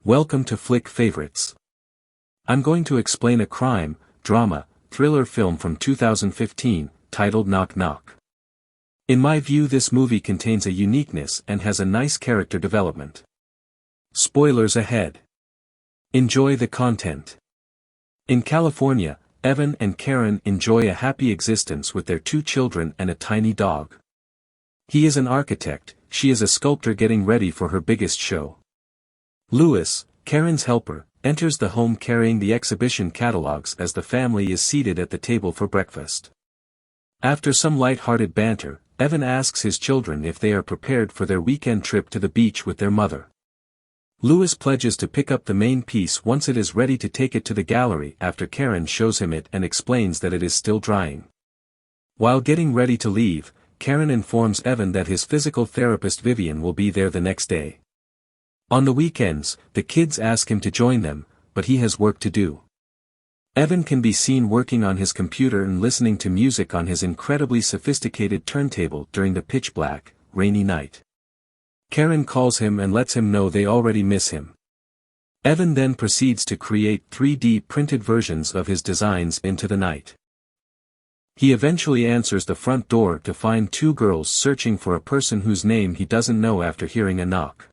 Welcome to Flick Favorites. I'm going to explain a crime, drama, thriller film from 2015, titled Knock Knock. In my view, this movie contains a uniqueness and has a nice character development. Spoilers ahead. Enjoy the content. In California, Evan and Karen enjoy a happy existence with their 2 children and a tiny dog. He is an architect, she is a sculptor getting ready for her biggest show. Louis, Karen's helper, enters the home carrying the exhibition catalogs as the family is seated at the table for breakfast. After some light-hearted banter, Evan asks his children if they are prepared for their weekend trip to the beach with their mother. Louis pledges to pick up the main piece once it is ready to take it to the gallery after Karen shows him it and explains that it is still drying. While getting ready to leave, Karen informs Evan that his physical therapist Vivian will be there the next day. On the weekends, the kids ask him to join them, but he has work to do. Evan can be seen working on his computer and listening to music on his incredibly sophisticated turntable during the pitch-black, rainy night. Karen calls him and lets him know they already miss him. Evan then proceeds to create 3D printed versions of his designs into the night. He eventually answers the front door to find 2 girls searching for a person whose name he doesn't know after hearing a knock.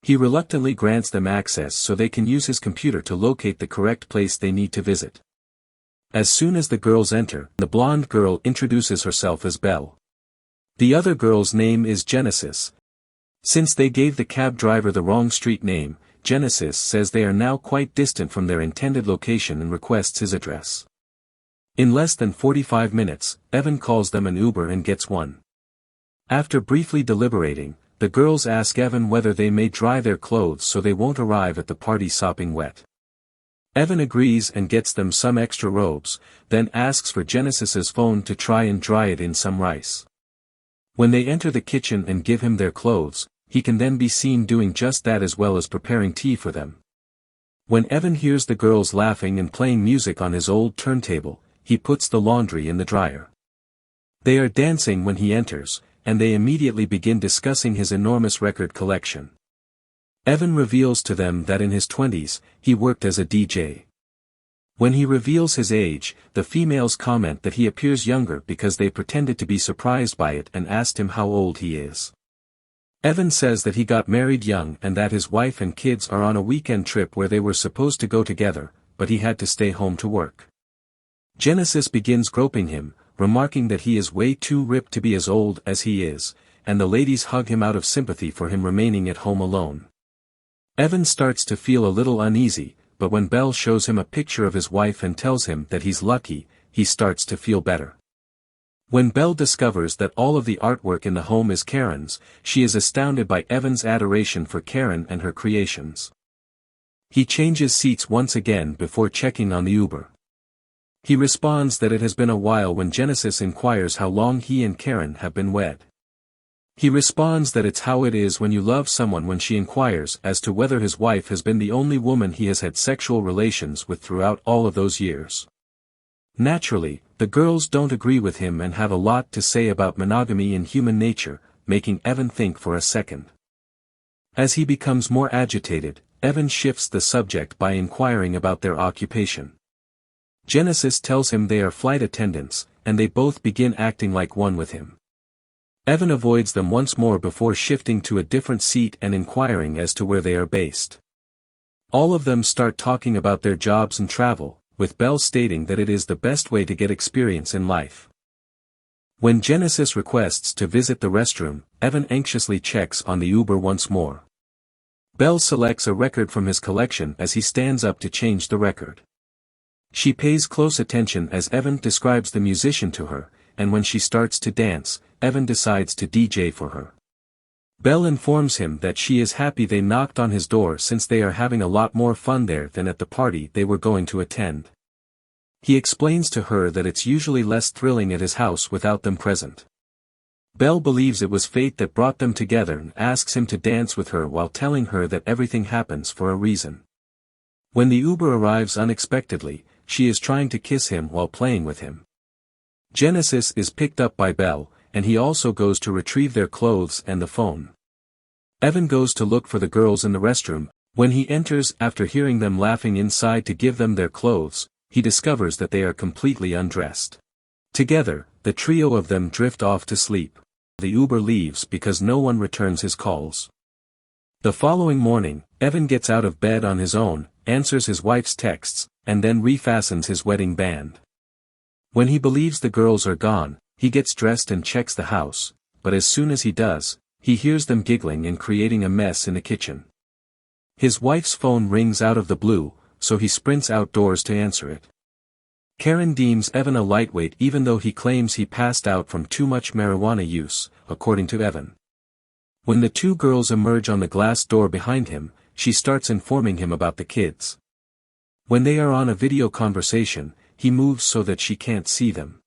He reluctantly grants them access so they can use his computer to locate the correct place they need to visit. As soon as the girls enter, the blonde girl introduces herself as Belle. The other girl's name is Genesis. Since they gave the cab driver the wrong street name, Genesis says they are now quite distant from their intended location and requests his address. In less than 45 minutes, Evan calls them an Uber and gets one. After briefly deliberating, the girls ask Evan whether they may dry their clothes so they won't arrive at the party sopping wet. Evan agrees and gets them some extra robes, then asks for Genesis's phone to try and dry it in some rice. When they enter the kitchen and give him their clothes, he can then be seen doing just that as well as preparing tea for them. When Evan hears the girls laughing and playing music on his old turntable, he puts the laundry in the dryer. They are dancing when he enters, and they immediately begin discussing his enormous record collection. Evan reveals to them that in his 20s, he worked as a DJ. When he reveals his age, the females comment that he appears younger because they pretended to be surprised by it and asked him how old he is. Evan says that he got married young and that his wife and kids are on a weekend trip where they were supposed to go together, but he had to stay home to work. Genesis begins groping him, remarking that he is way too ripped to be as old as he is, and the ladies hug him out of sympathy for him remaining at home alone. Evan starts to feel a little uneasy, but when Belle shows him a picture of his wife and tells him that he's lucky, he starts to feel better. When Belle discovers that all of the artwork in the home is Karen's, she is astounded by Evan's adoration for Karen and her creations. He changes seats once again before checking on the Uber. He responds that it has been a while when Genesis inquires how long he and Karen have been wed. He responds that it's how it is when you love someone when she inquires as to whether his wife has been the only woman he has had sexual relations with throughout all of those years. Naturally, the girls don't agree with him and have a lot to say about monogamy and human nature, making Evan think for a second. As he becomes more agitated, Evan shifts the subject by inquiring about their occupation. Genesis tells him they are flight attendants, and they both begin acting like one with him. Evan avoids them once more before shifting to a different seat and inquiring as to where they are based. All of them start talking about their jobs and travel, with Belle stating that it is the best way to get experience in life. When Genesis requests to visit the restroom, Evan anxiously checks on the Uber once more. Belle selects a record from his collection as he stands up to change the record. She pays close attention as Evan describes the musician to her, and when she starts to dance, Evan decides to DJ for her. Belle informs him that she is happy they knocked on his door since they are having a lot more fun there than at the party they were going to attend. He explains to her that it's usually less thrilling at his house without them present. Belle believes it was fate that brought them together and asks him to dance with her while telling her that everything happens for a reason. When the Uber arrives unexpectedly, she is trying to kiss him while playing with him. Genesis is picked up by Belle, and he also goes to retrieve their clothes and the phone. Evan goes to look for the girls in the restroom, When he enters after hearing them laughing inside to give them their clothes, he discovers that they are completely undressed. Together, the trio of them drift off to sleep. The Uber leaves because no one returns his calls. The following morning, Evan gets out of bed on his own, answers his wife's texts, and then refastens his wedding band. When he believes the girls are gone, he gets dressed and checks the house, but as soon as he does, he hears them giggling and creating a mess in the kitchen. His wife's phone rings out of the blue, so he sprints outdoors to answer it. Karen deems Evan a lightweight even though he claims he passed out from too much marijuana use, according to Evan. When the two girls emerge on the glass door behind him, she starts informing him about the kids. When they are on a video conversation, he moves so that she can't see them.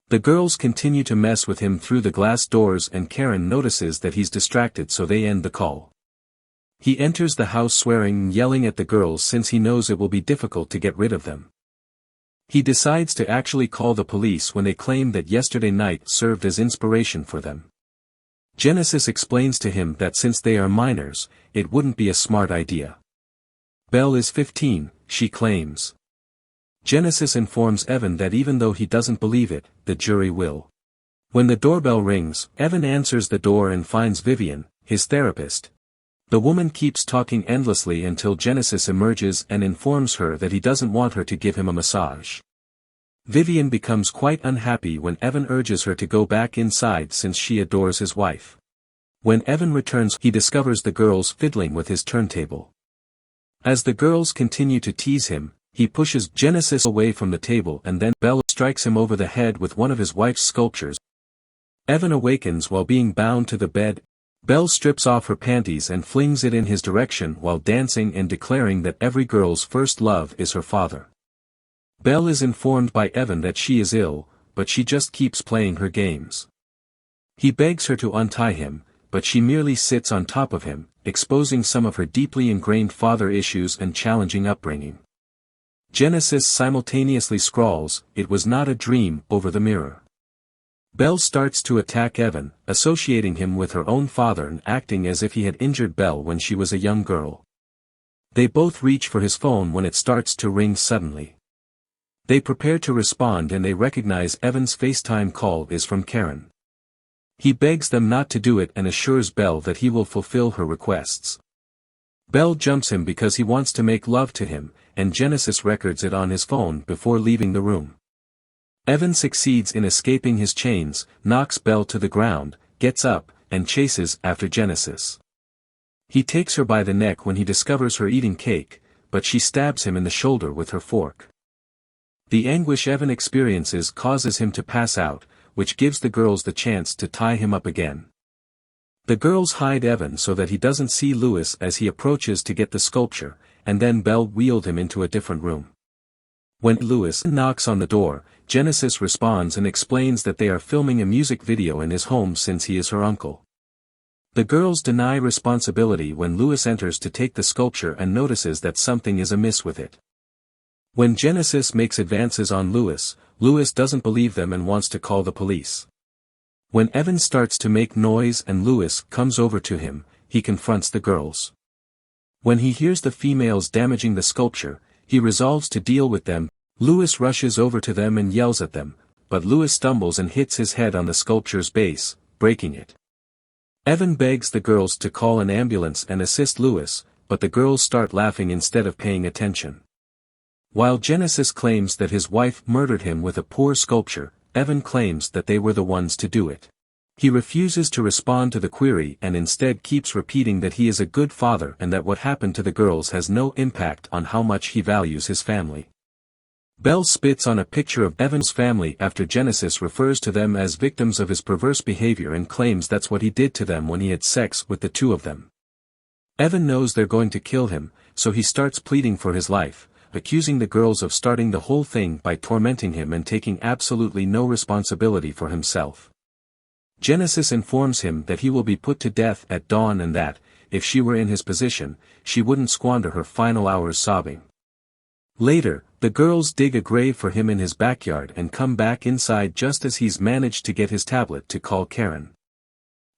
The girls continue to mess with him through the glass doors and Karen notices that he's distracted, so they end the call. He enters the house swearing and yelling at the girls since he knows it will be difficult to get rid of them. He decides to actually call the police when they claim that yesterday night served as inspiration for them. Genesis explains to him that since they are minors, it wouldn't be a smart idea. Belle is 15, she claims. Genesis informs Evan that even though he doesn't believe it, the jury will. When the doorbell rings, Evan answers the door and finds Vivian, his therapist. The woman keeps talking endlessly until Genesis emerges and informs her that he doesn't want her to give him a massage. Vivian becomes quite unhappy when Evan urges her to go back inside since she adores his wife. When Evan returns, he discovers the girls fiddling with his turntable. As the girls continue to tease him, he pushes Genesis away from the table and then Belle strikes him over the head with one of his wife's sculptures. Evan awakens while being bound to the bed. Belle strips off her panties and flings it in his direction while dancing and declaring that every girl's first love is her father. Belle is informed by Evan that she is ill, but she just keeps playing her games. He begs her to untie him, but she merely sits on top of him, exposing some of her deeply ingrained father issues and challenging upbringing. Genesis simultaneously scrawls, "It was not a dream," over the mirror. Belle starts to attack Evan, associating him with her own father and acting as if he had injured Belle when she was a young girl. They both reach for his phone when it starts to ring suddenly. They prepare to respond and they recognize Evan's FaceTime call is from Karen. He begs them not to do it and assures Belle that he will fulfill her requests. Belle jumps him because he wants to make love to him, and Genesis records it on his phone before leaving the room. Evan succeeds in escaping his chains, knocks Belle to the ground, gets up, and chases after Genesis. He takes her by the neck when he discovers her eating cake, but she stabs him in the shoulder with her fork. The anguish Evan experiences causes him to pass out, which gives the girls the chance to tie him up again. The girls hide Evan so that he doesn't see Louis as he approaches to get the sculpture, and then Belle wheeled him into a different room. When Louis knocks on the door, Genesis responds and explains that they are filming a music video in his home since he is her uncle. The girls deny responsibility when Louis enters to take the sculpture and notices that something is amiss with it. When Genesis makes advances on Louis doesn't believe them and wants to call the police. When Evan starts to make noise and Louis comes over to him, he confronts the girls. When he hears the females damaging the sculpture, he resolves to deal with them. Louis rushes over to them and yells at them, but Louis stumbles and hits his head on the sculpture's base, breaking it. Evan begs the girls to call an ambulance and assist Louis, but the girls start laughing instead of paying attention. While Genesis claims that his wife murdered him with a poor sculpture, Evan claims that they were the ones to do it. He refuses to respond to the query and instead keeps repeating that he is a good father and that what happened to the girls has no impact on how much he values his family. Belle spits on a picture of Evan's family after Genesis refers to them as victims of his perverse behavior and claims that's what he did to them when he had sex with the two of them. Evan knows they're going to kill him, so he starts pleading for his life, accusing the girls of starting the whole thing by tormenting him and taking absolutely no responsibility for himself. Genesis informs him that he will be put to death at dawn and that, if she were in his position, she wouldn't squander her final hours sobbing. Later, the girls dig a grave for him in his backyard and come back inside just as he's managed to get his tablet to call Karen.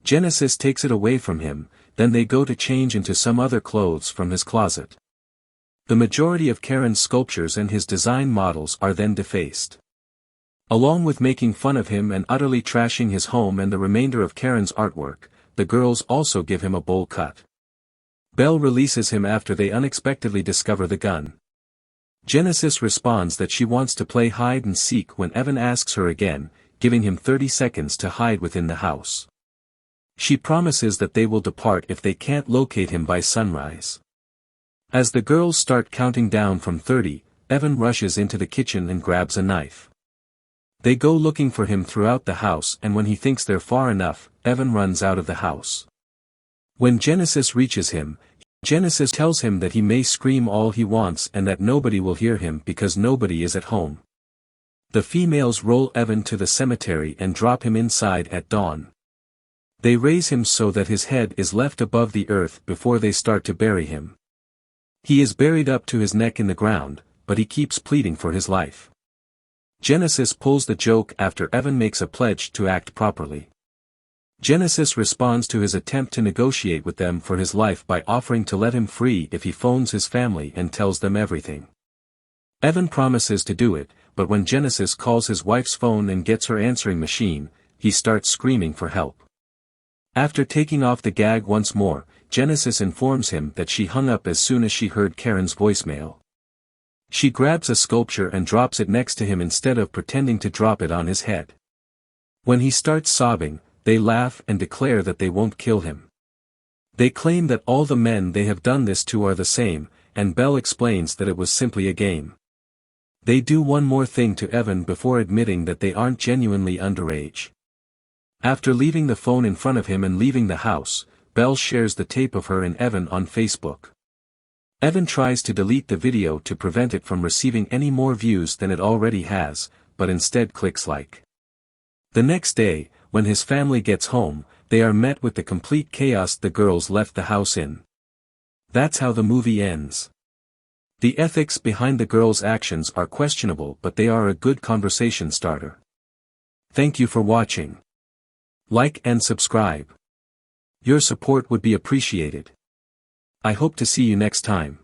Genesis takes it away from him, then they go to change into some other clothes from his closet. The majority of Karen's sculptures and his design models are then defaced. Along with making fun of him and utterly trashing his home and the remainder of Karen's artwork, the girls also give him a bowl cut. Belle releases him after they unexpectedly discover the gun. Genesis responds that she wants to play hide and seek when Evan asks her again, giving him 30 seconds to hide within the house. She promises that they will depart if they can't locate him by sunrise. As the girls start counting down from 30, Evan rushes into the kitchen and grabs a knife. They go looking for him throughout the house, and when he thinks they're far enough, Evan runs out of the house. When Genesis reaches him, Genesis tells him that he may scream all he wants and that nobody will hear him because nobody is at home. The females roll Evan to the cemetery and drop him inside at dawn. They raise him so that his head is left above the earth before they start to bury him. He is buried up to his neck in the ground, but he keeps pleading for his life. Genesis pulls the joke after Evan makes a pledge to act properly. Genesis responds to his attempt to negotiate with them for his life by offering to let him free if he phones his family and tells them everything. Evan promises to do it, but when Genesis calls his wife's phone and gets her answering machine, he starts screaming for help. After taking off the gag once more, Genesis informs him that she hung up as soon as she heard Karen's voicemail. She grabs a sculpture and drops it next to him instead of pretending to drop it on his head. When he starts sobbing, they laugh and declare that they won't kill him. They claim that all the men they have done this to are the same, and Belle explains that it was simply a game. They do one more thing to Evan before admitting that they aren't genuinely underage. After leaving the phone in front of him and leaving the house, Belle shares the tape of her and Evan on Facebook. Evan tries to delete the video to prevent it from receiving any more views than it already has, but instead clicks like. The next day, when his family gets home, they are met with the complete chaos the girls left the house in. That's how the movie ends. The ethics behind the girls' actions are questionable, but they are a good conversation starter. Thank you for watching. Like and subscribe. Your support would be appreciated. I hope to see you next time.